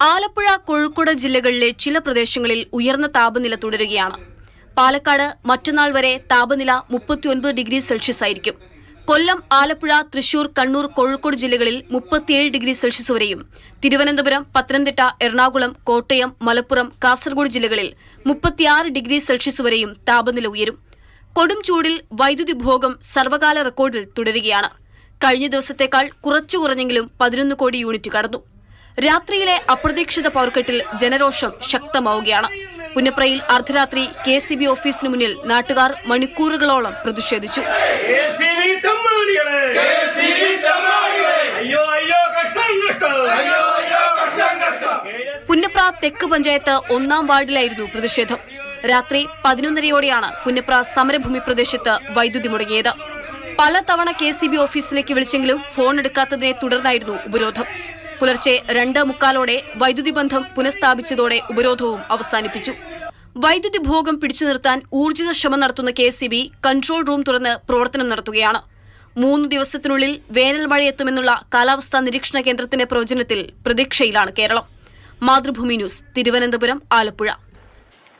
ആലപ്പുഴ, കോഴിക്കോട് ജില്ലകളിലെ ചില പ്രദേശങ്ങളിൽ ഉയർന്ന താപനില തുടരുകയാണ്. പാലക്കാട് മറ്റന്നാൾ വരെ താപനില 39 ഡിഗ്രി സെൽഷ്യസ് ആയിരിക്കും. കൊല്ലം, ആലപ്പുഴ, തൃശൂർ, കണ്ണൂർ, കോഴിക്കോട് ജില്ലകളിൽ 37 ഡിഗ്രി സെൽഷ്യസ് വരെയും, തിരുവനന്തപുരം, പത്തനംതിട്ട, എറണാകുളം, കോട്ടയം, മലപ്പുറം, കാസർഗോഡ് ജില്ലകളിൽ 36 ഡിഗ്രി സെൽഷ്യസ് വരെയും താപനില ഉയരും. കൊടും ചൂടിൽ വൈദ്യുതി ഉപഭോഗം സർവകാല റെക്കോർഡിൽ തുടരുകയാണ്. കഴിഞ്ഞ ദിവസത്തേക്കാൾ കുറഞ്ഞെങ്കിലും 11 കോടി യൂണിറ്റ് കടന്നു. രാത്രിയിലെ അപ്രതീക്ഷിത പവർക്കട്ടിൽ ജനരോഷം ശക്തമാവുകയാണ്. പുന്നപ്രയിൽ അർദ്ധരാത്രി KCB ഓഫീസിന് മുന്നിൽ നാട്ടുകാർ മണിക്കൂറുകളോളം പ്രതിഷേധിച്ചു. പുന്നപ്ര തെക്ക് പഞ്ചായത്ത് 1-ാം വാർഡിലായിരുന്നു പ്രതിഷേധം. രാത്രി 11:30യോടെയാണ് പുന്നപ്ര സമരഭൂമി പ്രദേശത്ത് വൈദ്യുതി മുടങ്ങിയത്. പലതവണ KCB ഓഫീസിലേക്ക് വിളിച്ചെങ്കിലും ഫോൺ എടുക്കാത്തതിനെ തുടർന്നായിരുന്നു ഉപരോധം. പുലർച്ചെ 2:45 വൈദ്യുതി ബന്ധം പുനഃസ്ഥാപിച്ചതോടെ ഉപരോധവും അവസാനിപ്പിച്ചു. വൈദ്യുതി ഭോഗം പിടിച്ചു നിർത്താൻ ഊർജിത ശ്രമം നടത്തുന്ന KCB കൺട്രോൾ റൂം തുറന്ന് പ്രവർത്തനം നടത്തുകയാണ്. 3 ദിവസത്തിനുള്ളിൽ വേനൽ മഴയെത്തുമെന്നുള്ള കാലാവസ്ഥാ നിരീക്ഷണ കേന്ദ്രത്തിന്റെ പ്രവചനത്തിൽ പ്രതീക്ഷയിലാണ് കേരളം. മാതൃഭൂമി ന്യൂസ്, തിരുവനന്തപുരം, ആലപ്പുഴ.